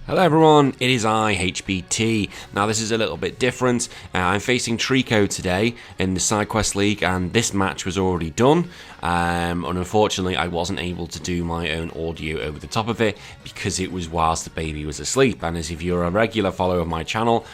Hello everyone, it is I, HBT. Now this is a little bit different. I'm facing Treeko today in the Side Quest League, and this match was already done. And unfortunately I wasn't able to do my own audio over the top of it because it was whilst the baby was asleep. And as if you're a regular follower of my channel,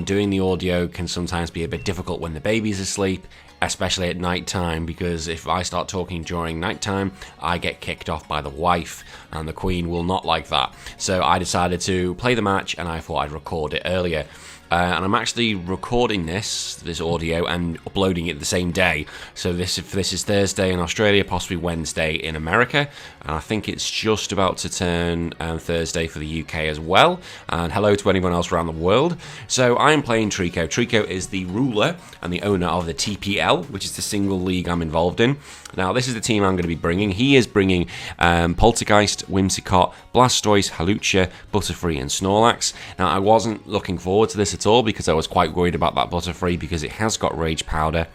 doing the audio can sometimes be a bit difficult when the baby's asleep, especially at night time, because if I start talking during night time, I get kicked off by the wife, and the Queen will not like that. So I decided to play the match, and I thought I'd record it earlier. And I'm actually recording this audio and uploading it the same day. So this is Thursday in Australia, possibly Wednesday in America, and I think it's just about to turn Thursday for the UK as well. And hello to anyone else around the world. So I'm playing Treeko. Treeko is the ruler and the owner of the TPL, which is the single league I'm involved in. Now this is the team I'm going to be bringing. He is bringing Poltergeist, Whimsicott, Blastoise, Hawlucha, Butterfree and Snorlax. Now I wasn't looking forward to this at all because I was quite worried about that Butterfree because it has got Rage Powder.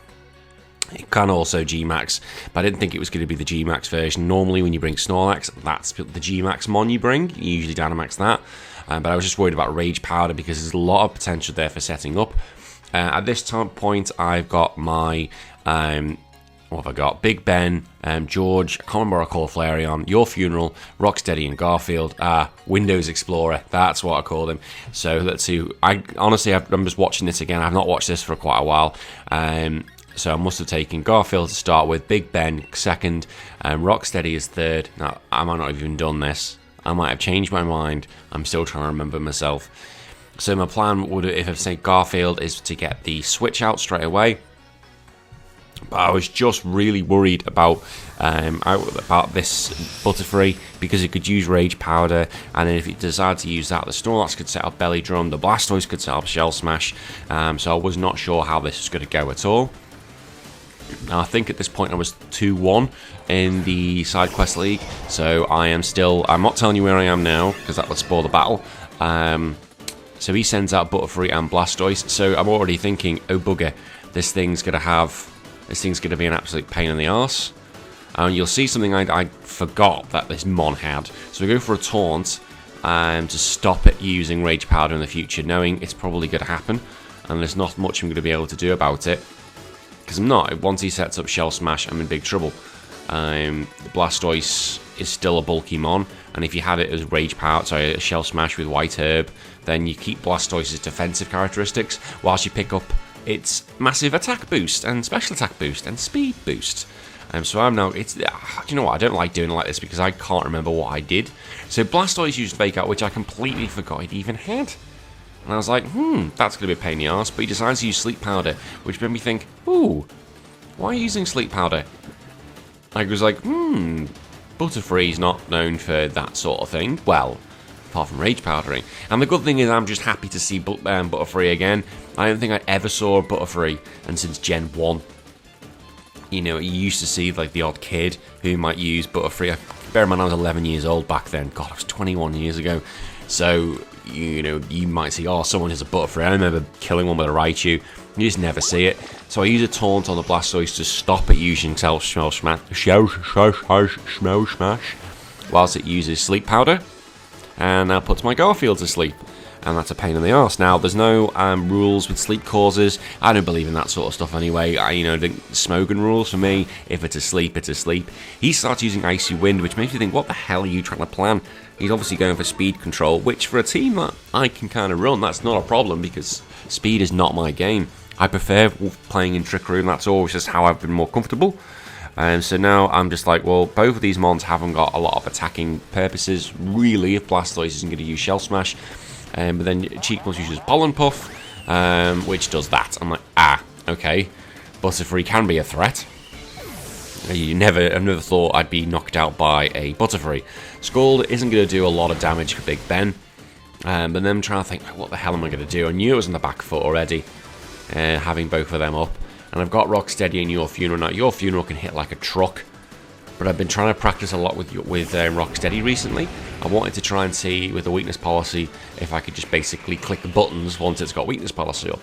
It can also G-Max, but I didn't think it was going to be the G-Max version. Normally when you bring Snorlax, that's the G-Max mon you bring. You usually Dynamax that. But I was just worried about Rage Powder because there's a lot of potential there for setting up. At this point, I've got my... what have I got? Big Ben, George, I can't remember what I call Flareon, Your Funeral, Rocksteady and Garfield, Windows Explorer, that's what I called him. So let's see, I'm just watching this again, I've not watched this for quite a while, so I must have taken Garfield to start with, Big Ben second, Rocksteady is third. Now, I might not have even done this, I might have changed my mind, I'm still trying to remember myself. So my plan would, if I say Garfield, is to get the switch out straight away. But I was just really worried about this Butterfree because it could use Rage Powder, and then if it decided to use that, the Snorlax could set up Belly Drum, the Blastoise could set up Shell Smash, so I was not sure how this was going to go at all. Now I think at this point I was 2-1 in the Side Quest League, so I'm not telling you where I am now because that would spoil the battle. So he sends out Butterfree and Blastoise, so I'm already thinking, oh bugger, this thing's going to be an absolute pain in the arse. And you'll see something I forgot that this mon had. So we go for a taunt to stop it using Rage Powder in the future, knowing it's probably going to happen. And there's not much I'm going to be able to do about it. Because I'm not. Once he sets up Shell Smash, I'm in big trouble. The Blastoise is still a bulky mon. And if you had it as a Shell Smash with White Herb, then you keep Blastoise's defensive characteristics whilst you pick up its massive attack boost and special attack boost and speed boost. So I'm now, you know what, I don't like doing it like this because I can't remember what I did. So Blastoise used Fake Out, which I completely forgot it even had. And I was like, that's going to be a pain in the arse. But he decides to use Sleep Powder, which made me think, ooh, why are you using Sleep Powder? I was like, Butterfree's not known for that sort of thing. Well, apart from Rage Powdering. And the good thing is I'm just happy to see Butterfree again. I don't think I ever saw a Butterfree, and since Gen 1. You know, you used to see like the odd kid who might use Butterfree. Bear in mind I was 11 years old back then. God, it was 21 years ago. So, you know, you might see, oh, someone has a Butterfree. I remember killing one with a Raichu. You just never see it. So I use a taunt on the Blastoise to stop it using Shell Smash whilst it uses Sleep Powder. And that puts my Garfield to sleep. And that's a pain in the arse. Now, there's no rules with sleep causes. I don't believe in that sort of stuff anyway. The Smogon rules for me, if it's asleep, it's asleep. He starts using Icy Wind, which makes me think, what the hell are you trying to plan? He's obviously going for speed control, which for a team that I can kind of run, that's not a problem because speed is not my game. I prefer playing in Trick Room, that's always just how I've been more comfortable. So now I'm just like, well, both of these mons haven't got a lot of attacking purposes, really, if Blastoise isn't going to use Shell Smash. But then Cheekmos uses Pollen Puff, which does that. I'm like, okay. Butterfree can be a threat. I never thought I'd be knocked out by a Butterfree. Scald isn't going to do a lot of damage for Big Ben. But then I'm trying to think, what the hell am I going to do? I knew it was on the back foot already, having both of them up. And I've got Rocksteady and Your Funeral. Now, Your Funeral can hit like a truck. But I've been trying to practice a lot with Rocksteady recently. I wanted to try and see with the weakness policy if I could just basically click the buttons once it's got weakness policy up.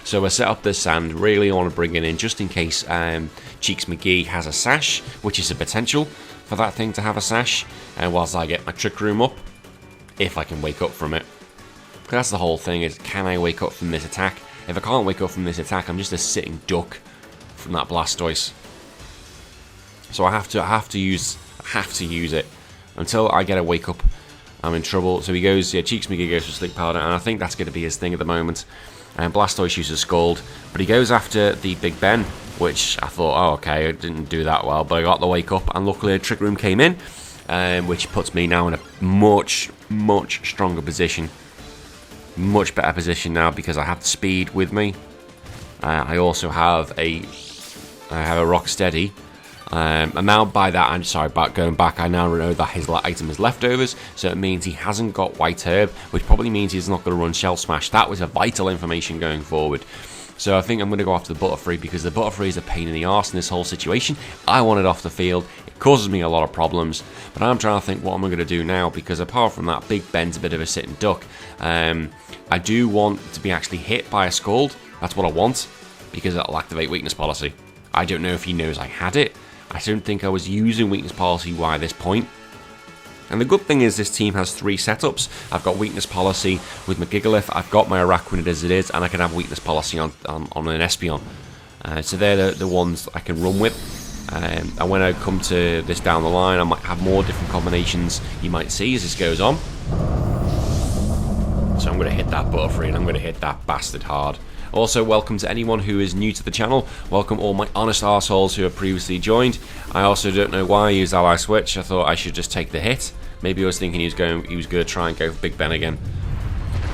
So I set up this sand, really want to bring it in just in case Cheeks McGee has a sash, which is a potential for that thing to have a sash, whilst I get my Trick Room up. if I can wake up from it. That's the whole thing, is can I wake up from this attack? If I can't wake up from this attack, I'm just a sitting duck from that Blastoise. So I have to use it until I get a wake up. I'm in trouble. So he goes, yeah, Cheeks McGee goes for Sleep Powder, and I think that's going to be his thing at the moment. And Blastoise uses Scald, but he goes after the Big Ben, which I thought, oh, okay, it didn't do that well, but I got the wake up, and luckily a Trick Room came in, which puts me now in a much, much stronger position. Much better position now because I have the speed with me. I also have a Rocksteady. And now by that, I'm sorry, going back, I now know that his item is leftovers, so it means he hasn't got White Herb, which probably means he's not going to run Shell Smash. That was a vital information going forward. So I think I'm going to go after the Butterfree, because the Butterfree is a pain in the arse in this whole situation. I want it off the field. It causes me a lot of problems, but I'm trying to think what am I going to do now, because apart from that, Big Ben's a bit of a sitting duck. I do want to be actually hit by a Scald. That's what I want, because it'll activate Weakness Policy. I don't know if he knows I had it. I don't think I was using Weakness Policy by this point. And the good thing is this team has 3 setups. I've got Weakness Policy with my Gigalith, I've got my Araquanid as it is, and I can have Weakness Policy on an Espeon. So they're the ones I can run with. And when I come to this down the line, I might have more different combinations you might see as this goes on. So I'm going to hit that Butterfree, and I'm going to hit that bastard hard. Also, welcome to anyone who is new to the channel. Welcome all my honest arseholes who have previously joined. I also don't know why I used Ally Switch. I thought I should just take the hit. Maybe I was thinking he was going to try and go for Big Ben again.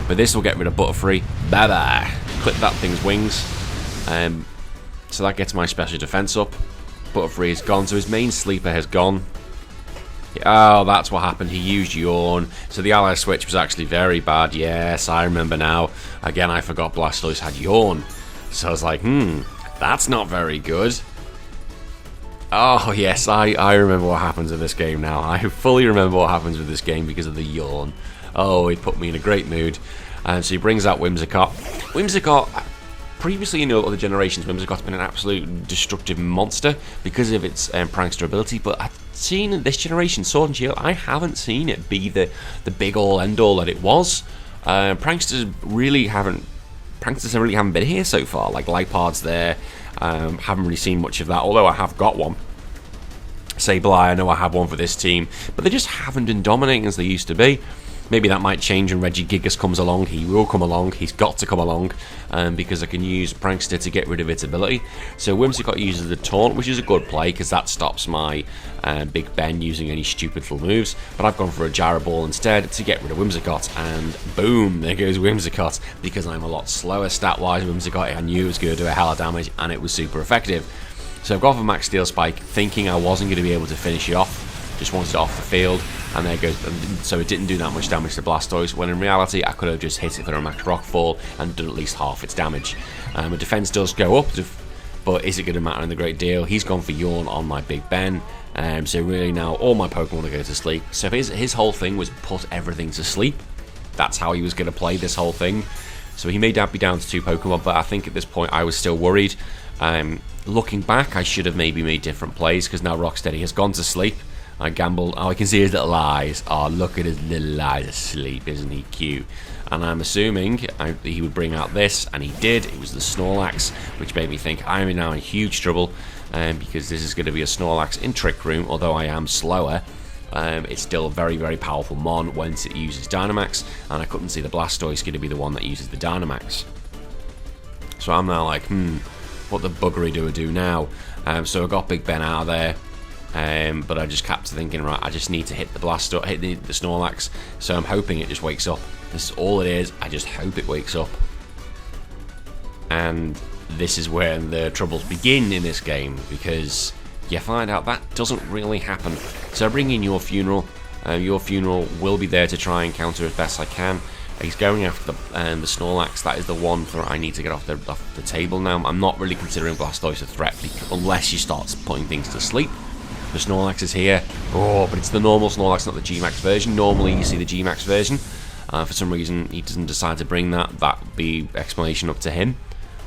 But this will get rid of Butterfree. Bye bye. Clip that thing's wings. So that gets my special defense up. Butterfree is gone, so his main sleeper has gone. Oh, that's what happened. He used Yawn. So the Ally Switch was actually very bad. Yes, I remember now. Again, I forgot Blastoise had Yawn. So I was like, that's not very good. Oh, yes, I remember what happens in this game now. I fully remember what happens with this game because of the Yawn. Oh, he put me in a great mood. And so he brings out Whimsicott. Whimsicott, previously in other generations, Whimsicott's been an absolute destructive monster because of its prankster ability, but I've seen in this generation, Sword and Shield, I haven't seen it be the big all end all that it was. Pranksters really haven't been here so far. Like Lipard's there, haven't really seen much of that, although I have got one. Sableye, I know I have one for this team, but they just haven't been dominating as they used to be. Maybe that might change when Regigigas comes along. He will come along. He's got to come along because I can use Prankster to get rid of its ability. So Whimsicott uses the Taunt, which is a good play because that stops my Big Ben using any stupid little moves. But I've gone for a Gyro Ball instead to get rid of Whimsicott, and boom, there goes Whimsicott. Because I'm a lot slower stat-wise, Whimsicott, I knew it was going to do a hell of damage, and it was super effective. So I've gone for Max Steel Spike, thinking I wasn't going to be able to finish it off. Just wanted it off the field, and there goes. So it didn't do that much damage to Blastoise, when in reality I could have just hit it for a Max Rockfall and done at least half its damage. The defense does go up, but is it going to matter in the great deal? He's gone for Yawn on my Big Ben, so really now all my Pokemon are going to sleep. So his whole thing was put everything to sleep. That's how he was going to play this whole thing. So he may be down to 2 Pokemon, but I think at this point I was still worried. Looking back, I should have maybe made different plays, because now Rocksteady has gone to sleep. I gambled. Oh, I can see his little eyes. Oh, look at his little eyes asleep. Isn't he cute? And I'm assuming he would bring out this, and he did. It was the Snorlax, which made me think I'm now in huge trouble, because this is going to be a Snorlax in Trick Room. Although I am slower, it's still a very, very powerful Mon once it uses Dynamax, and I couldn't see the Blastoise going to be the one that uses the Dynamax. So I'm now like, what the buggery do I do now? So I got Big Ben out of there. But I just kept thinking, right, I just need to hit the Snorlax, so I'm hoping it just wakes up. This is all it is, I just hope it wakes up. And this is where the troubles begin in this game, because you find out that doesn't really happen. So I bring in Your Funeral. Your Funeral will be there to try and counter as best I can. He's going after the Snorlax. That is the one that I need to get off the table now. I'm not really considering Blastoise a threat, unless he starts putting things to sleep. The Snorlax is here. Oh, but it's the normal Snorlax, not the G-Max version. Normally you see the G-Max version. For some reason he doesn't decide to bring that. That would be explanation up to him.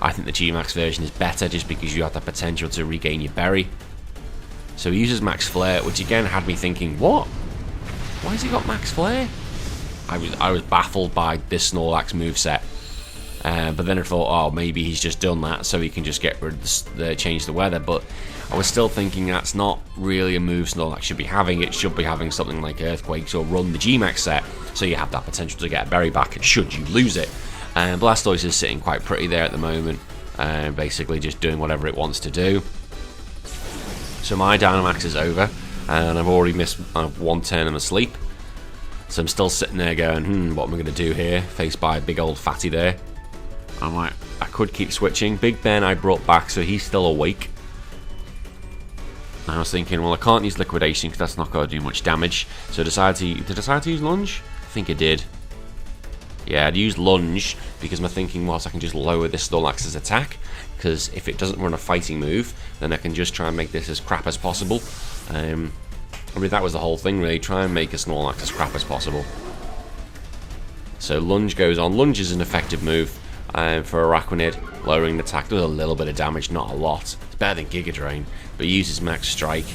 I think the G-Max version is better just because you have the potential to regain your berry. So he uses Max Flare, which again had me thinking, what? Why has he got Max Flare? I was baffled by this Snorlax moveset. But then I thought, oh, maybe he's just done that so he can just get rid of change the weather. But I was still thinking that's not really a move Snorlax should be having. It should be having something like Earthquakes or run the G-Max set, so you have that potential to get a berry back should you lose it. Blastoise is sitting quite pretty there at the moment, basically just doing whatever it wants to do. So my Dynamax is over, and I've already missed one turn of my sleep. So I'm still sitting there going, what am I going to do here? Faced by a big old fatty there. I'm like, I could keep switching. Big Ben I brought back, so he's still awake. And I was thinking, well, I can't use Liquidation because that's not going to do much damage. So did I decide to use Lunge? I think I did. Yeah, I'd use Lunge because my thinking was I can just lower this Snorlax's attack. Because if it doesn't run a fighting move, then I can just try and make this as crap as possible. I mean, that was the whole thing, really. Try and make a Snorlax as crap as possible. So Lunge goes on. Lunge is an effective move for Araquanid. Lowering the attack does a little bit of damage, not a lot. It's better than Giga Drain. But he uses Max Strike,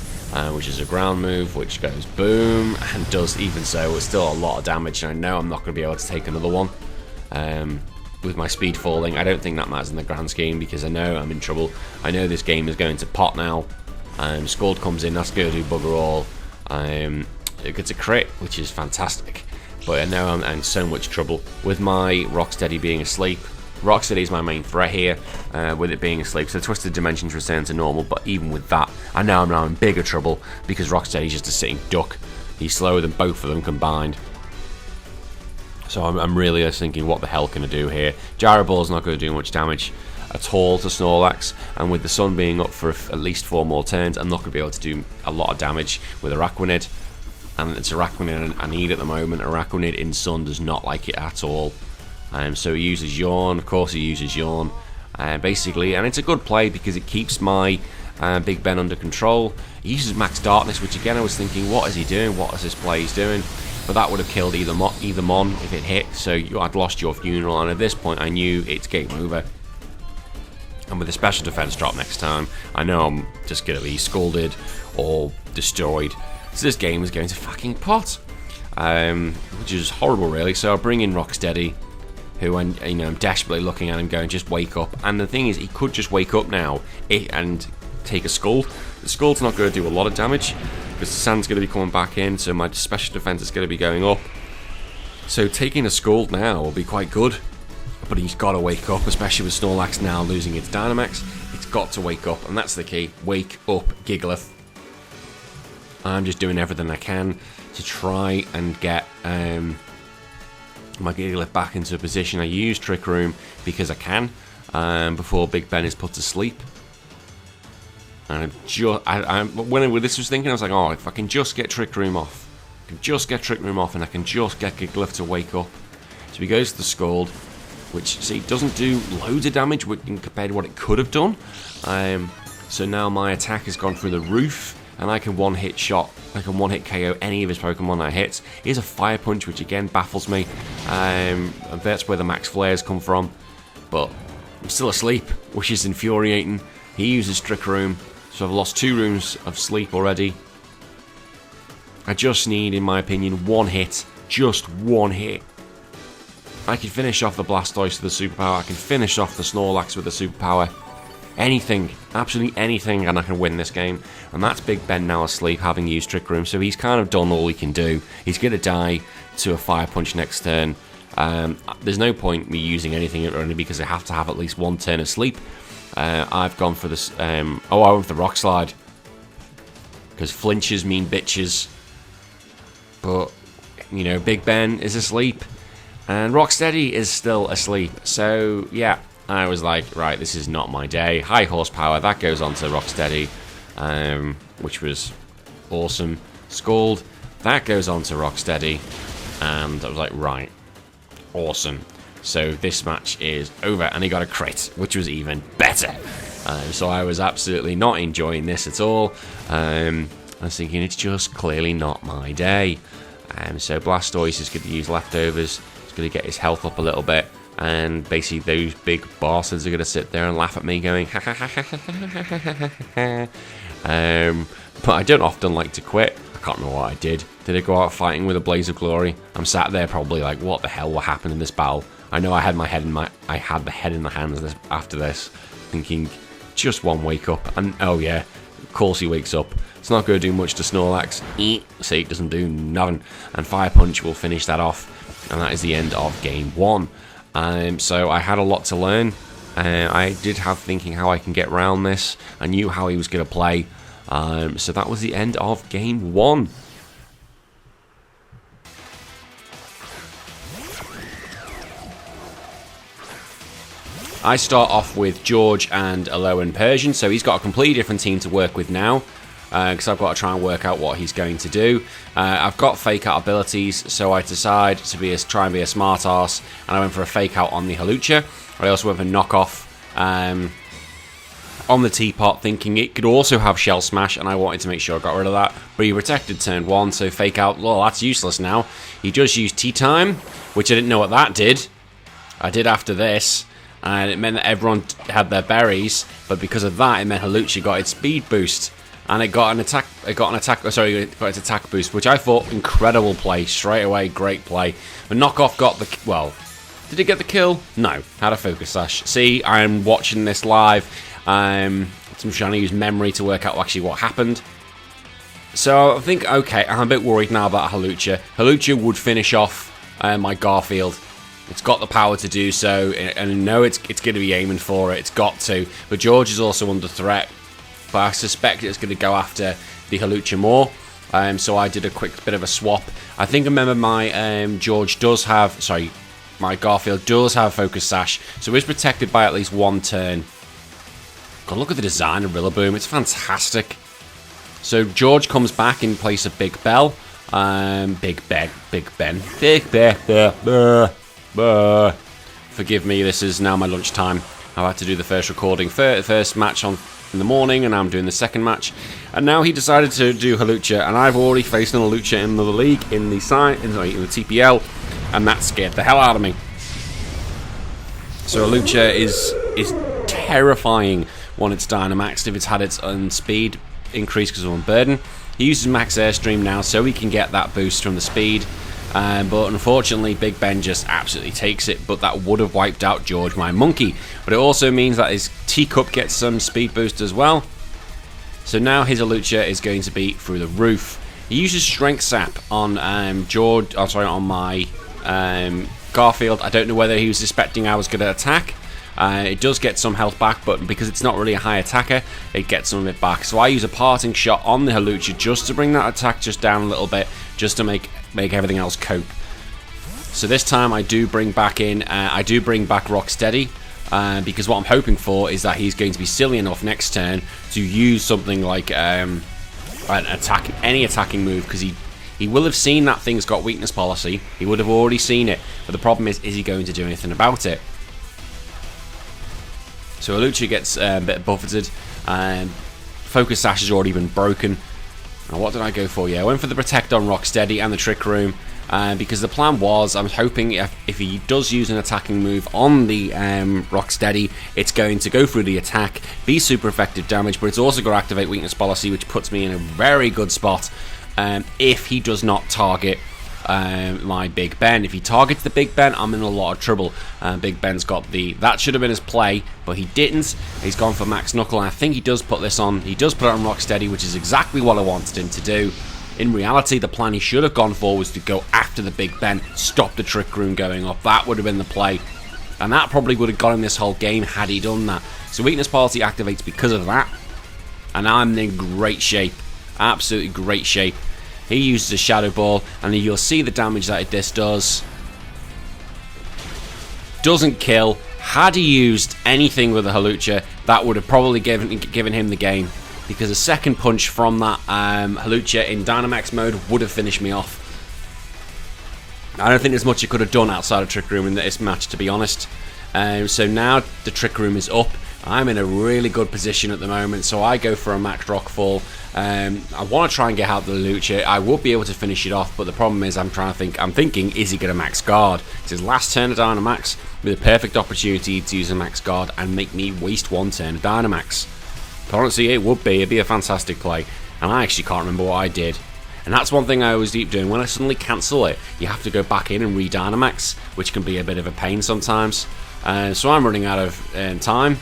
which is a ground move, which goes boom, and does even so. It's still a lot of damage, and I know I'm not going to be able to take another one. With my speed falling, I don't think that matters in the grand scheme because I know I'm in trouble. I know this game is going to pot now. Scald comes in, that's going to do bugger all. It gets a crit, which is fantastic. But I know I'm in so much trouble with my Rocksteady being asleep. Rocksteady is my main threat here, with it being asleep. So Twisted Dimensions return to normal, but even with that, I know I'm now in bigger trouble because Rocksteady is just a sitting duck. He's slower than both of them combined. So I'm really thinking, what the hell can I do here? Gyro Ball's not going to do much damage at all to Snorlax, and with the sun being up for at least 4 more turns, I'm not going to be able to do a lot of damage with Araquanid. And it's Araquanid I need at the moment. Araquanid in sun does not like it at all. So he uses Yawn, of course he uses Yawn, basically, and it's a good play because it keeps my Big Ben under control. He uses Max Darkness, which again I was thinking, what is he doing? What is this play he's doing? But that would have killed either Mon if it hit, so I'd lost your Funeral, and at this point I knew it's game over. And with a special defense drop next time, I know I'm just going to be scalded or destroyed. So this game is going to fucking pot, which is horrible, really. So I'll bring in Rocksteady, who I'm desperately looking at him going, just wake up. And the thing is, he could just wake up now and take a Scald. The Scald's not going to do a lot of damage because the Sand's going to be coming back in, so my special defense is going to be going up. So taking a Scald now will be quite good, but he's got to wake up, especially with Snorlax now losing its Dynamax. It's got to wake up, and that's the key. Wake up, Gigalith. I'm just doing everything I can to try and get my Gigalith back into a position. I use Trick Room because I can before Big Ben is put to sleep. And when this was thinking, I was like, oh, if I can just get Trick Room off, and I can just get Gigalith to wake up. So he goes to the Scald, which, see, doesn't do loads of damage compared to what it could have done. So now my attack has gone through the roof, and I can one-hit KO any of his Pokemon that hits. Here's a Fire Punch, which again baffles me. That's where the Max Flares come from. But I'm still asleep, which is infuriating. He uses Trick Room, so I've lost 2 rooms of sleep already. I just need, in my opinion, one hit. Just one hit. I can finish off the Blastoise with the Superpower. I can finish off the Snorlax with the Superpower. Anything, absolutely anything, and I can win this game. And that's Big Ben now asleep, having used Trick Room, so he's kind of done all he can do. He's going to die to a Fire Punch next turn. There's no point me using anything only because I have to have at least 1 turn of sleep. I've gone for this. I went for the Rock Slide because flinches mean bitches. But Big Ben is asleep, and Rocksteady is still asleep. So yeah, I was like, right, this is not my day. High horsepower, that goes on to Rocksteady, which was awesome. Scald, that goes on to Rocksteady, and I was like, right, awesome. So this match is over, and he got a crit, which was even better. So I was absolutely not enjoying this at all. I was thinking, it's just clearly not my day. So Blastoise is going to use Leftovers. He's going to get his health up a little bit. And basically those big bastards are going to sit there and laugh at me going, ha ha ha ha ha ha ha. But I don't often like to quit. I can't remember what I did. Did it go out fighting with a blaze of glory? I'm sat there probably like, what the hell will happen in this battle? I know I had the head in the hands after this, thinking just one wake up, and oh yeah, of course he wakes up. It's not going to do much to Snorlax. See, it doesn't do nothing, and Fire Punch will finish that off, and that is the end of game 1. So I had a lot to learn. I did have thinking how I can get around this. I knew how he was going to play. So that was the end of game 1. I start off with George and Alolan Persian, so he's got a completely different team to work with now, because I've got to try and work out what he's going to do. I've got fake out abilities, so I decide to try and be a smart ass, and I went for a fake out on the Hawlucha. I also went for knockoff on the Teapot, thinking it could also have Shell Smash, and I wanted to make sure I got rid of that. But he protected turn 1, so fake out, well, that's useless now. He just used T-Time, which I didn't know what that did. I did after this. And it meant that everyone had their berries, but because of that, it meant Hawlucha got its speed boost, and it got its attack boost, which I thought incredible play straight away, great play. But knockoff got did it get the kill? No, had a focus sash. See, I'm watching this live. I'm trying to use memory to work out actually what happened. So I think, okay, I'm a bit worried now about Hawlucha. Hawlucha would finish off my Garfield. It's got the power to do so, and I know it's going to be aiming for it. It's got to. But George is also under threat. But I suspect it's going to go after the Hawlucha more. So I did a quick bit of a swap. I think I remember my my Garfield does have Focus Sash, so it's protected by at least one turn. God, look at the design of Rillaboom. It's fantastic. So George comes back in place of Big Bell. Big Ben. Forgive me, this is now my lunchtime. I had to do the first recording, first match in the morning, and now I'm doing the second match. And now he decided to do Hawlucha, and I've already faced an Hawlucha in the league, in the TPL, and that scared the hell out of me. So Hawlucha is terrifying when it's Dynamaxed, if it's had its own speed increase because of Unburden. He uses Max Airstream now, so he can get that boost from the speed. But unfortunately, Big Ben just absolutely takes it, but that would have wiped out George, my monkey. But it also means that his Teacup gets some speed boost as well. So now his Hawlucha is going to be through the roof. He uses Strength Sap on on my Garfield. I don't know whether he was expecting I was going to attack. It does get some health back, but because it's not really a high attacker, it gets some of it back. So I use a parting shot on the Hawlucha just to bring that attack just down a little bit, just to make everything else cope. So this time I do bring back Rocksteady, because what I'm hoping for is that he's going to be silly enough next turn to use something like any attacking move, because he will have seen that thing's got weakness policy. He would have already seen it, but the problem is he going to do anything about it? So Hawlucha gets a bit buffeted, and Focus Sash has already been broken. Now what did I go for? Yeah, I went for the Protect on Rocksteady and the Trick Room, because the plan was, I'm hoping if he does use an attacking move on the Rocksteady, it's going to go through the attack, be super effective damage, but it's also got to activate weakness policy, which puts me in a very good spot if he does not target my Big Ben. If he targets the Big Ben, I'm in a lot of trouble. Big Ben's got that should have been his play, but he didn't. He's gone for Max Knuckle, and I think he does put this on. He does put it on Rocksteady, which is exactly what I wanted him to do. In reality, the plan he should have gone for was to go after the Big Ben, stop the Trick Room going up. That would have been the play, and that probably would have got him this whole game had he done that. So weakness policy activates because of that, and I'm in great shape, absolutely great shape. He uses a Shadow Ball, and you'll see the damage that this does. Doesn't kill. Had he used anything with a Hawlucha, that would have probably given him the game, because a second punch from that Hawlucha in Dynamax mode would have finished me off. I don't think there's much he could have done outside of Trick Room in this match, to be honest. So now the Trick Room is up. I'm in a really good position at the moment, so I go for a Max Rockfall. I want to try and get out the Hawlucha. I will be able to finish it off, but the problem is I'm thinking, is he going to Max Guard? It's his last turn of Dynamax, with a perfect opportunity to use a Max Guard and make me waste one turn of Dynamax. But honestly, it'd be a fantastic play, and I actually can't remember what I did. And that's one thing I always keep doing. When I suddenly cancel it, you have to go back in and re-Dynamax, which can be a bit of a pain sometimes. So I'm running out of time.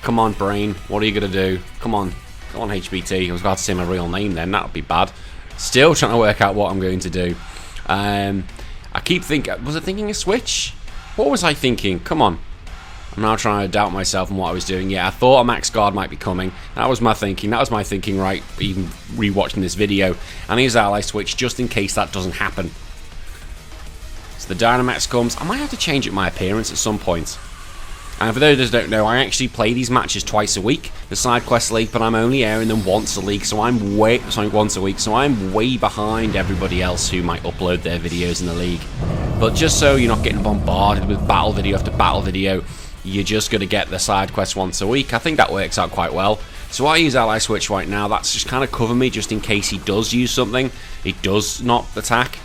Come on, brain. What are you going to do? Come on, HBT. I was about to say my real name then. That would be bad. Still trying to work out what I'm going to do. I keep thinking... Was I thinking a switch? What was I thinking? Come on. I'm now trying to doubt myself and what I was doing. Yeah, I thought a max guard might be coming. That was my thinking. That was my thinking, right, even rewatching this video. And here's ally switch, just in case that doesn't happen. So the Dynamax comes. I might have to change up my appearance at some point. And for those who don't know, I actually play these matches twice a week, the side quest league, but I'm only airing them once a week, so I'm once a week, so I'm way behind everybody else who might upload their videos in the league. But just so you're not getting bombarded with battle video after battle video, you're just going to get the side quest once a week. I think that works out quite well. So I use ally switch right now. That's just kind of cover me just in case he does use something. He does not attack.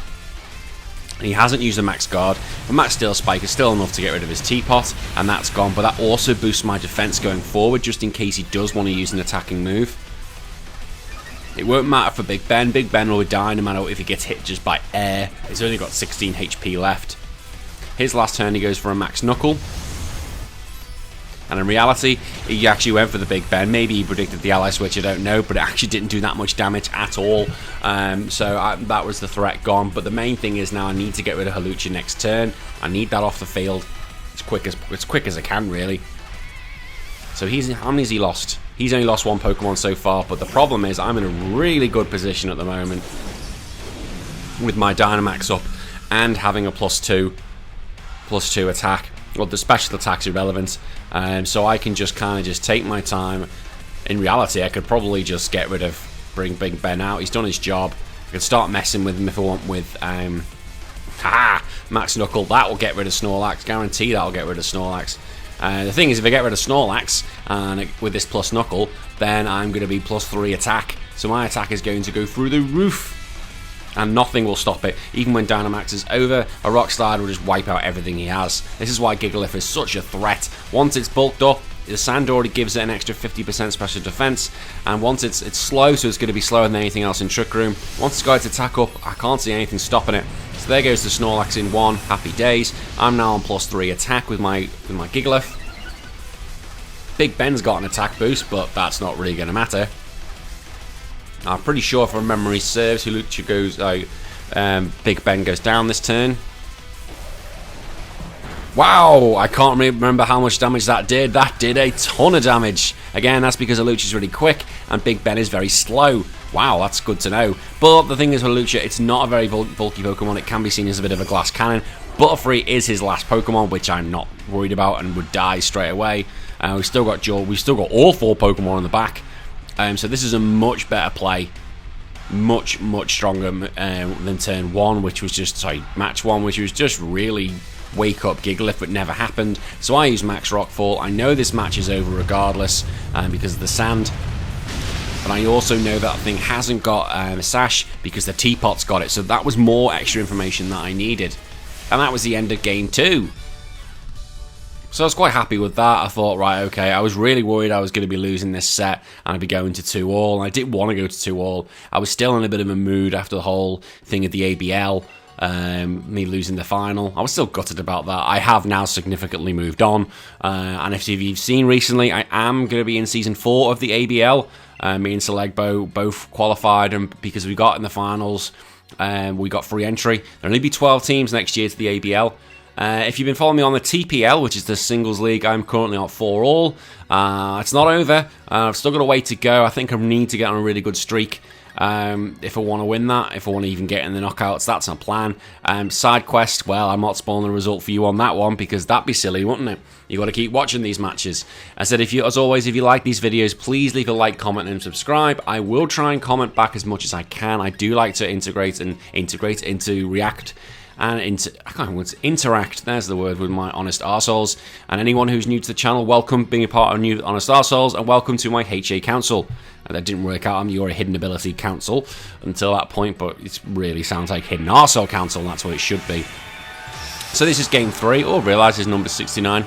He hasn't used a max guard. A max steel spike is still enough to get rid of his teapot, and that's gone. But that also boosts my defense going forward just in case he does want to use an attacking move. It won't matter for Big Ben. Big Ben will die no matter if he gets hit just by air. He's only got 16 HP left. His last turn he goes for a max knuckle. And in reality, he actually went for the Big Ben. Maybe he predicted the ally switch, I don't know, but it actually didn't do that much damage at all. That was the threat gone. But the main thing is now I need to get rid of Hawlucha next turn. I need that off the field as quick as I can, really. So how many has he lost? He's only lost one Pokemon so far, but the problem is I'm in a really good position at the moment with my Dynamax up and having a +2 attack. Well, the special attack's irrelevant, so I can just kind of take my time. In reality, I could probably just bring Big Ben out. He's done his job. I could start messing with him if I want with Max Knuckle. That will get rid of Snorlax. Guarantee that will get rid of Snorlax. The thing is, if I get rid of Snorlax and with this plus Knuckle, then I'm going to be +3 attack. So my attack is going to go through the roof. And nothing will stop it. Even when Dynamax is over, a Rock Slide will just wipe out everything he has. This is why Gigalith is such a threat. Once it's bulked up, the sand already gives it an extra 50% special defense. And once it's slow, so it's going to be slower than anything else in Trick Room. Once it's got its attack up, I can't see anything stopping it. So there goes the Snorlax in one. Happy days. I'm now on +3 attack with my Gigalith. Big Ben's got an attack boost, but that's not really going to matter. I'm pretty sure, if my memory serves, Hawlucha goes Big Ben goes down this turn. Wow, I can't remember how much damage that did. That did a ton of damage. Again, that's because Hawlucha's really quick and Big Ben is very slow. Wow, that's good to know. But the thing is, Hawlucha, it's not a very bulky Pokemon. It can be seen as a bit of a glass cannon. Butterfree is his last Pokemon, which I'm not worried about and would die straight away. We've still got all 4 Pokemon on the back. So this is a much better play, much stronger than turn 1, which was just match 1, which was just really wake up Gigalith, but never happened. So I use Max Rockfall. I know this match is over regardless because of the sand, but I also know that thing hasn't got a sash because the Teapot's got it. So that was more extra information that I needed, and that was the end of game 2. So I was quite happy with that. I thought, right, okay, I was really worried I was going to be losing this set and I'd be going to 2-all. I didn't want to go to 2-all. I was still in a bit of a mood after the whole thing at the ABL, me losing the final. I was still gutted about that. I have now significantly moved on. And if you've seen recently, I am going to be in Season 4 of the ABL. Me and Selegbo both qualified, and because we got in the finals, we got free entry. There'll only be 12 teams next year to the ABL. If you've been following me on the TPL, which is the singles league, I'm currently on 4-all. It's not over. I've still got a way to go. I think I need to get on a really good streak if I want to win that, if I want to even get in the knockouts. That's my plan. Side quest, well, I'm not spoiling the result for you on that one because that'd be silly, wouldn't it? You got to keep watching these matches. I said, as always, if you like these videos, please leave a like, comment, and subscribe. I will try and comment back as much as I can. I do like to integrate into React. And interact, there's the word, with my honest arseholes. And anyone who's new to the channel, welcome being a part of New Honest Arseholes, and welcome to my HA Council. That didn't work out. You're a Hidden Ability Council until that point, but it really sounds like Hidden Arsehole Council, and that's what it should be. So this is game 3. Oh, realise his number's 69.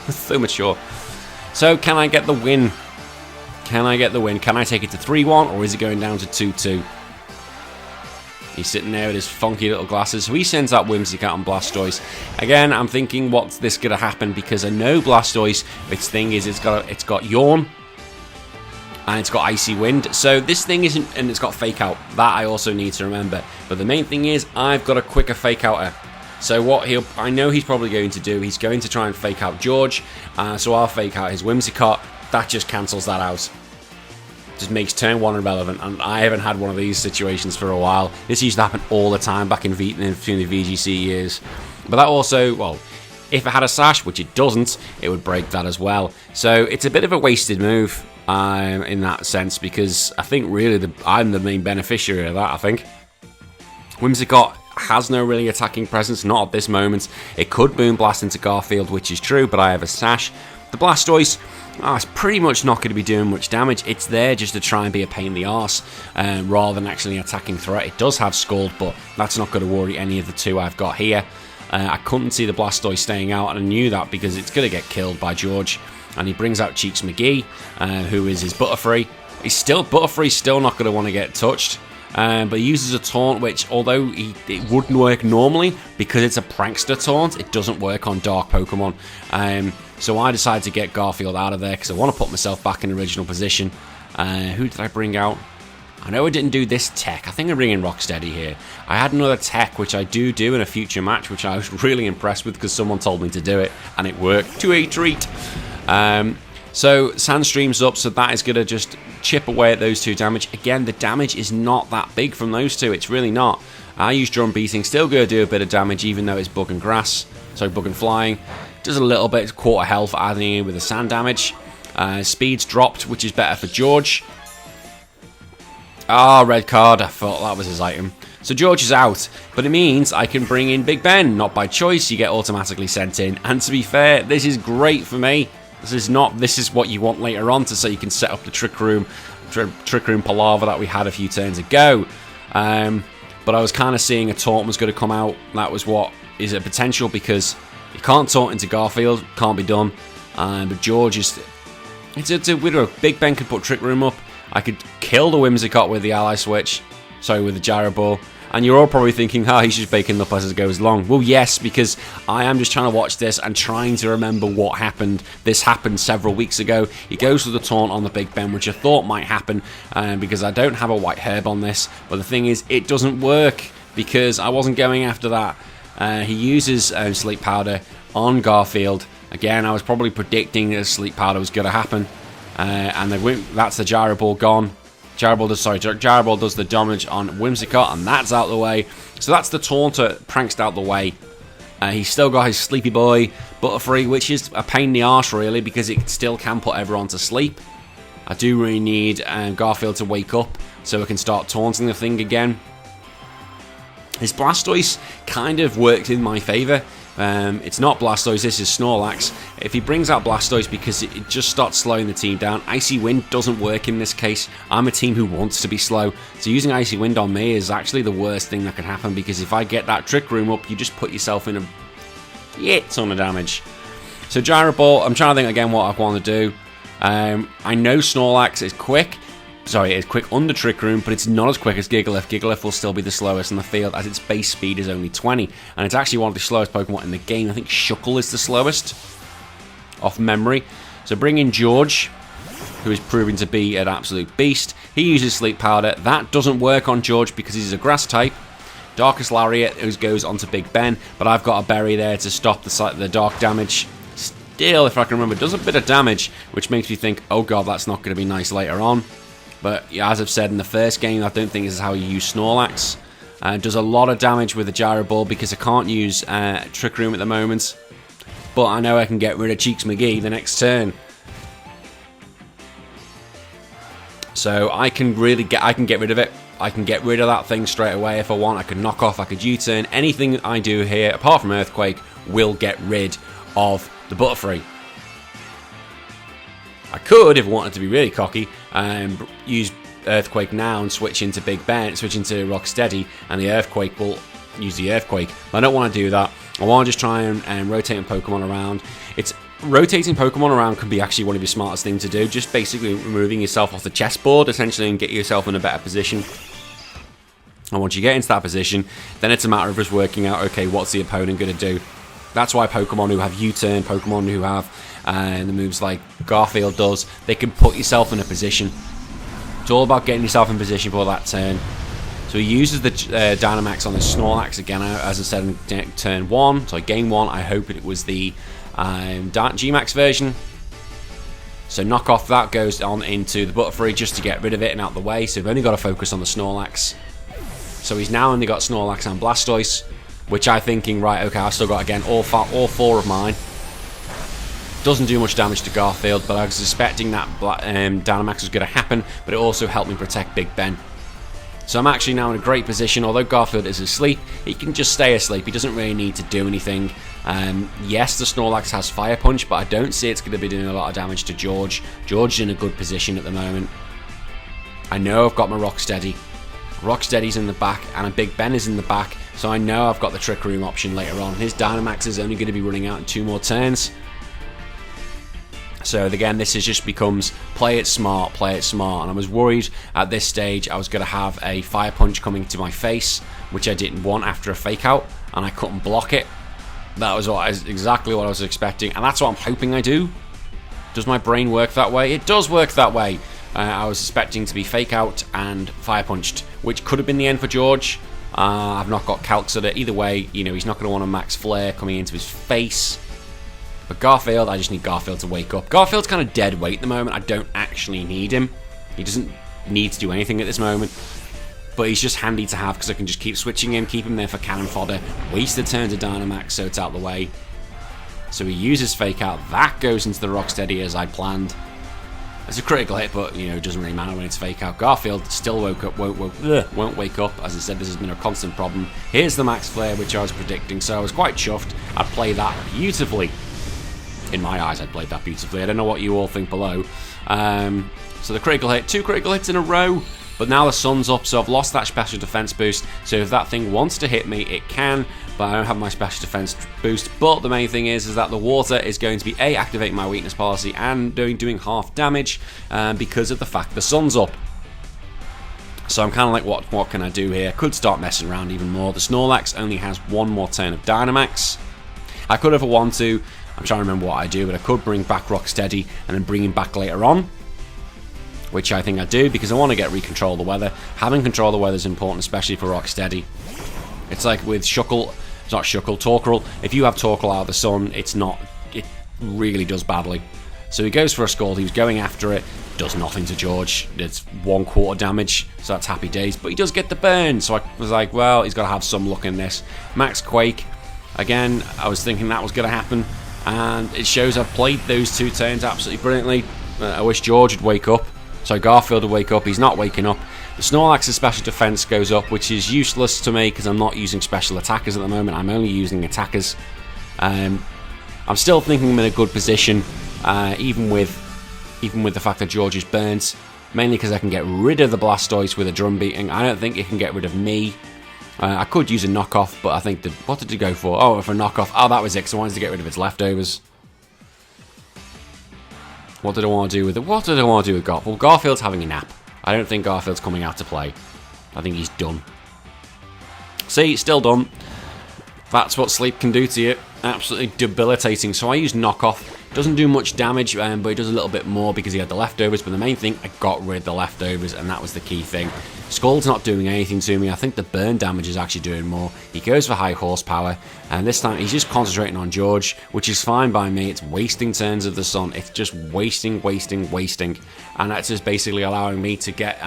So mature. So can I get the win? Can I get the win? Can I take it to 3-1, or is it going down to 2-2? He's sitting there with his funky little glasses. So he sends out Whimsicott and Blastoise. Again, I'm thinking, what's this going to happen? Because I know Blastoise, its thing is it's got Yawn. And it's got Icy Wind. So this thing isn't... And it's got Fake Out. That I also need to remember. But the main thing is, I've got a quicker Fake Outer. So what I know he's probably going to do, he's going to try and Fake Out George. So I'll Fake Out his Whimsicott. That just cancels that out. Just makes turn 1 irrelevant, and I haven't had one of these situations for a while. This used to happen all the time back in between the VGC years. But that also, well, if it had a sash, which it doesn't, it would break that as well. So it's a bit of a wasted move in that sense, because I think really I'm the main beneficiary of that, I think. Whimsicott has no really attacking presence, not at this moment. It could Boom Blast into Garfield, which is true, but I have a sash. The Blastoise... it's pretty much not going to be doing much damage. It's there just to try and be a pain in the arse rather than actually an attacking threat. It does have Scald, but that's not going to worry any of the two I've got here. I couldn't see the Blastoise staying out, and I knew that because it's going to get killed by George. And he brings out Cheeks McGee, who is his Butterfree. Butterfree's still not going to want to get touched. But he uses a taunt, which, although it wouldn't work normally, because it's a prankster taunt, it doesn't work on dark Pokemon. So I decided to get Garfield out of there, because I want to put myself back in original position. Who did I bring out? I know I didn't do this tech. I think I'm bringing Rocksteady here. I had another tech, which I do in a future match, which I was really impressed with, because someone told me to do it, and it worked to a treat. So Sandstream's up, so that is going to just chip away at those 2 damage. Again, the damage is not that big from those 2. It's really not. I use Drum Beating, still going to do a bit of damage, even though it's Bug and Grass. So Bug and Flying. Does a little bit, quarter health, adding in with the sand damage. Speed's dropped, which is better for George. Red card. I thought that was his item. So George is out, but it means I can bring in Big Ben. Not by choice, you get automatically sent in. And to be fair, this is great for me. This is what you want later on, so you can set up the Trick Room palaver that we had a few turns ago. But I was kind of seeing a taunt was going to come out. That was what is a potential, because you can't taunt into Garfield, can't be done. But George is... It's a widow. Big Ben could put Trick Room up. I could kill the Whimsicott with the Ally Switch. Sorry, with the Gyro Ball. And you're all probably thinking, he's just baking up as it goes along. Well, yes, because I am just trying to watch this and trying to remember what happened. This happened several weeks ago. He goes for the taunt on the Big Ben, which I thought might happen, because I don't have a White Herb on this. But the thing is, it doesn't work, because I wasn't going after that. He uses Sleep Powder on Garfield. Again, I was probably predicting that Sleep Powder was going to happen. And that's the Gyro Ball gone. Gyro Ball does the damage on Whimsicott, and that's out the way. So that's the Taunter pranked out the way. He's still got his Sleepy Boy Butterfree, which is a pain in the arse really, because it still can put everyone to sleep. I do really need Garfield to wake up so I can start taunting the thing again. His Blastoise kind of worked in my favour. It's not Blastoise, this is Snorlax. If he brings out Blastoise, because it just starts slowing the team down. Icy Wind doesn't work in this case. I'm a team who wants to be slow, so using Icy Wind on me is actually the worst thing that can happen, because if I get that Trick Room up, you just put yourself in a ton of damage. So Gyro Ball, I'm trying to think again what I want to do. I know Snorlax is quick. Sorry, it's quick under Trick Room, but it's not as quick as Gigalith. Gigalith will still be the slowest in the field, as its base speed is only 20. And it's actually one of the slowest Pokemon in the game. I think Shuckle is the slowest, off memory. So bring in George, who is proving to be an absolute beast. He uses Sleep Powder. That doesn't work on George because he's a grass type. Darkest Lariat goes onto Big Ben, but I've got a berry there to stop the dark damage. Still, if I can remember, does a bit of damage, which makes me think, oh god, that's not going to be nice later on. But yeah, as I've said in the first game, I don't think this is how you use Snorlax. Does a lot of damage with the Gyro Ball because I can't use Trick Room at the moment. But I know I can get rid of Cheeks McGee the next turn. So I can get rid of it. I can get rid of that thing straight away if I want. I can knock off, I could U-turn. Anything I do here, apart from Earthquake, will get rid of the Butterfree. I could, if I wanted to be really cocky, use Earthquake now and switch into Big Ben, switch into Rocksteady, and the Earthquake will use the Earthquake. But I don't want to do that. I want to just try and rotate Pokemon around. Rotating Pokemon around can be actually one of your smartest things to do. Just basically removing yourself off the chessboard, essentially, and get yourself in a better position. And once you get into that position, then it's a matter of just working out, okay, what's the opponent going to do? That's why Pokemon who have U-turn, Pokemon who have the moves like Garfield does, they can put yourself in a position. It's all about getting yourself in position for that turn. So he uses the Dynamax on the Snorlax again, as I said in turn 1. So game 1, I hope it was the G-Max version. So knock off that goes on into the Butterfree just to get rid of it and out the way. So we've only got to focus on the Snorlax. So he's now only got Snorlax and Blastoise, which I'm thinking, right, okay, I've still got, again, all 4 of mine. Doesn't do much damage to Garfield, but I was suspecting that Dynamax was going to happen, but it also helped me protect Big Ben. So I'm actually now in a great position. Although Garfield is asleep, he can just stay asleep. He doesn't really need to do anything. Yes, the Snorlax has Fire Punch, but I don't see it's going to be doing a lot of damage to George. George is in a good position at the moment. I know I've got my Rocksteady. Rocksteady's in the back, and a Big Ben is in the back, so I know I've got the Trick Room option later on. His Dynamax is only going to be running out in 2 more turns. So again, this just becomes play it smart, and I was worried at this stage I was going to have a Fire Punch coming to my face, which I didn't want after a Fake Out, and I couldn't block it. That was exactly what I was expecting, and that's what I'm hoping I do. Does my brain work that way? It does work that way. I was expecting to be Fake Out and Fire Punched, which could have been the end for George. I've not got calcs at it. Either way, you know, he's not going to want a Max Flare coming into his face. But Garfield, I just need Garfield to wake up. Garfield's kind of dead weight at the moment. I don't actually need him. He doesn't need to do anything at this moment. But he's just handy to have because I can just keep switching him, keep him there for cannon fodder, waste the turn to Dynamax so it's out the way. So he uses Fake Out. That goes into the Rocksteady as I planned. It's a critical hit, but you know, it doesn't really matter when it's Fake Out. Garfield still won't wake up. As I said, this has been a constant problem. Here's the Max Flare, which I was predicting, so I was quite chuffed. I'd play that beautifully. In my eyes, I'd played that beautifully. I don't know what you all think below. So the critical hit, 2 critical hits in a row. But now the sun's up, so I've lost that special defense boost. So if that thing wants to hit me, it can. But I don't have my special defense boost. But the main thing is that the water is going to be activating my weakness policy and doing half damage because of the fact the sun's up. So I'm kind of like, what can I do here? Could start messing around even more. The Snorlax only has 1 more turn of Dynamax. I could, if I want to, I'm trying to remember what I do, but I could bring back Rocksteady and then bring him back later on, which I think I do because I want to get Recontrol the Weather. Having Control of the Weather is important, especially for Rocksteady. It's like with Torkoral. If you have Torkoral out of the sun, it really does badly. So he goes for a Scald, he was going after it, does nothing to George. It's 1/4 damage, so that's happy days. But he does get the burn, so I was like, well, he's got to have some luck in this. Max Quake, again, I was thinking that was going to happen. And it shows I've played those 2 turns absolutely brilliantly. I wish George would wake up. So Garfield would wake up. He's not waking up. The Snorlax's special defense goes up, which is useless to me because I'm not using special attackers at the moment. I'm only using attackers. I'm still thinking I'm in a good position, even with the fact that George is burnt. Mainly because I can get rid of the Blastoise with a drum beating. I don't think it can get rid of me. I could use a knockoff, but I think what did it go for? Oh, for a knockoff. Oh, that was it, because I wanted to get rid of its leftovers. What did I want to do with it? What did I want to do with Garfield? Well, Garfield's having a nap. I don't think Garfield's coming out to play. I think he's done. See, still done. That's what sleep can do to you. Absolutely debilitating. So I use knockoff. Doesn't do much damage, but it does a little bit more because he had the leftovers. But the main thing, I got rid of the leftovers, and that was the key thing. Skull's not doing anything to me. I think the burn damage is actually doing more. He goes for high horsepower, and this time he's just concentrating on George, which is fine by me. It's wasting turns of the sun. It's just wasting. And that's just basically allowing me to get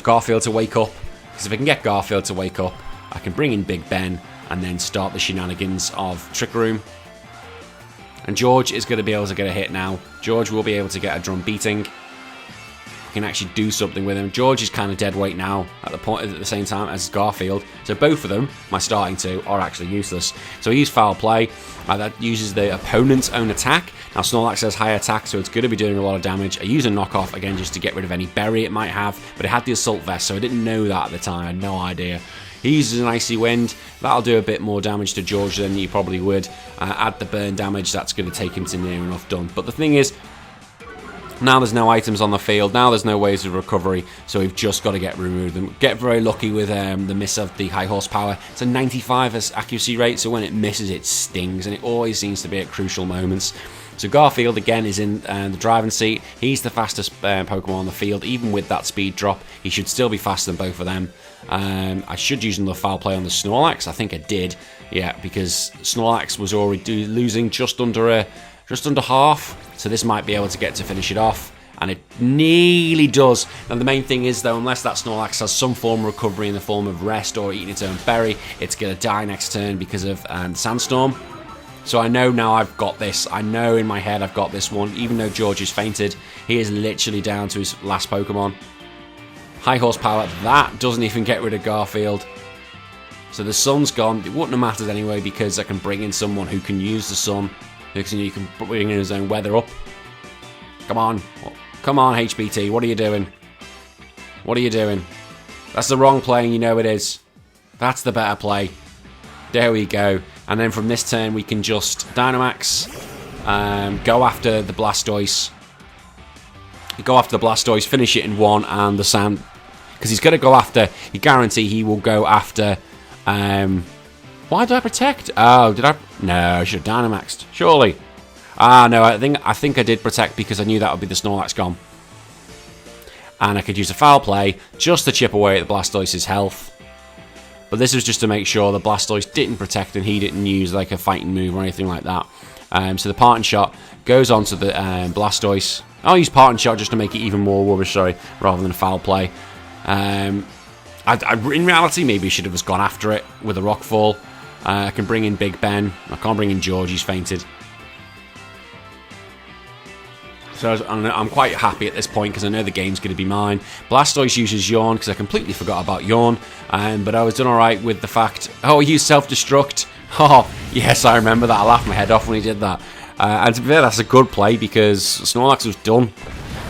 Garfield to wake up. Because if I can get Garfield to wake up, I can bring in Big Ben and then start the shenanigans of Trick Room. And George is going to be able to get a hit now. George will be able to get a drum beating. Can actually do something with him. George is kind of dead weight now at the same time as Garfield. So both of them, my starting 2, are actually useless. So I use Foul Play. That uses the opponent's own attack. Now Snorlax has high attack, so it's going to be doing a lot of damage. I use a knockoff again just to get rid of any berry it might have, but it had the Assault Vest, so I didn't know that at the time. I had no idea. He uses an Icy Wind. That'll do a bit more damage to George than you probably would. Add the burn damage, that's going to take him to near enough done. But the thing is, Now there's no items on the field. Now there's no ways of recovery. So we've just got to remove them. Get very lucky with the miss of the high horsepower. It's a 95 accuracy rate, so when it misses, it stings, and it always seems to be at crucial moments. So Garfield again is in the driving seat. He's the fastest Pokemon on the field. Even with that speed drop, he should still be faster than both of them. I should use another foul play on the Snorlax. I think I did. Yeah, because Snorlax was already losing just under half. So this might be able to get to finish it off. And it nearly does. And the main thing is, though, unless that Snorlax has some form of recovery in the form of rest or eating its own berry, it's going to die next turn because of Sandstorm. So I know now I've got this. I know in my head I've got this one. Even though George is fainted, he is literally down to his last Pokemon. High horsepower, that doesn't even get rid of Garfield. So the sun's gone. It wouldn't have mattered anyway because I can bring in someone who can use the sun. Who can bring in his own weather up. Come on. Come on, HBT. What are you doing? What are you doing? That's the wrong play, and you know it is. That's the better play. There we go. And then from this turn, we can just Dynamax, go after the Blastoise. Go after the Blastoise, finish it in one, and the Sand. Because he's going to go after, you guarantee he will go after. Why did I protect? Oh, did I? No, I should have Dynamaxed. Surely. No, I think I did protect because I knew that would be the Snorlax gone. And I could use a foul play just to chip away at the Blastoise's health. But this was just to make sure the Blastoise didn't protect and he didn't use like a fighting move or anything like that. So the Parting Shot goes on to the Blastoise. I'll use Parting Shot just to make it even more rubbish, rather than a foul play. In reality, maybe I should have just gone after it with a Rock Fall. I can bring in Big Ben. I can't bring in George, he's fainted. So I'm quite happy at this point because I know the game's going to be mine. Blastoise uses Yawn because I completely forgot about Yawn. But I was done alright with the fact... Oh, he used Self-Destruct. Oh, yes, I remember that. I laughed my head off when he did that. And to be fair, that's a good play because Snorlax was done.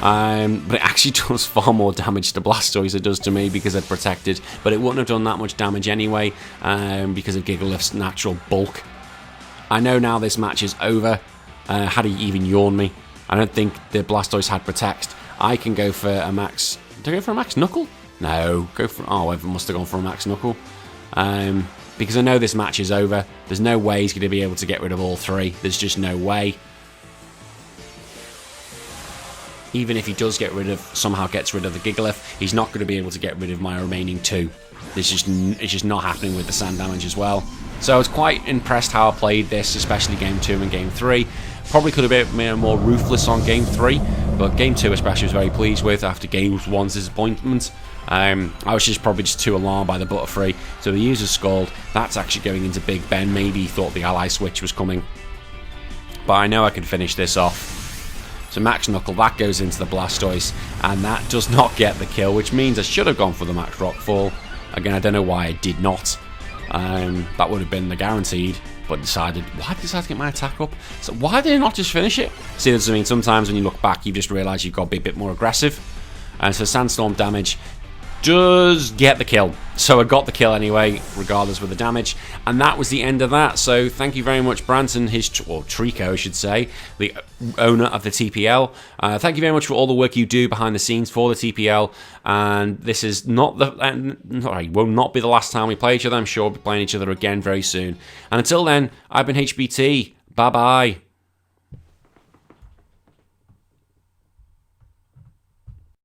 But it actually does far more damage to Blastoise than it does to me because I'd protected. But it wouldn't have done that much damage anyway because of Gigalith's natural bulk. I know now this match is over. Had he even Yawned me. I don't think the Blastoise had Protect. I can go for a Max... Did I go for a Max Knuckle? No. Go for... Oh, I must have gone for a Max Knuckle. Because I know this match is over. There's no way he's going to be able to get rid of all three. There's just no way. Even if he does somehow gets rid of the Gigalith, he's not going to be able to get rid of my remaining two. It's just not happening with the sand damage as well. So I was quite impressed how I played this, especially Game 2 and Game 3. Probably could have been more ruthless on Game 3, but Game 2 especially was very pleased with after Game 1's disappointment. I was probably too alarmed by the Butterfree. So the user Scald, that's actually going into Big Ben. Maybe he thought the ally switch was coming. But I know I can finish this off. So Max Knuckle, that goes into the Blastoise, and that does not get the kill, which means I should have gone for the Max Rockfall. Again, I don't know why I did not. That would have been the guaranteed, but why did I decide to get my attack up? So why did I not just finish it? See, that's what I mean, sometimes when you look back, you just realise you've got to be a bit more aggressive. And so Sandstorm damage does get the kill. So I got the kill anyway, regardless with the damage. And that was the end of that. So thank you very much, Branson, Treeko, I should say, the owner of the TPL. Thank you very much for all the work you do behind the scenes for the TPL. And this is not will not be the last time we play each other. I'm sure we'll be playing each other again very soon. And until then, I've been HBT. Bye-bye.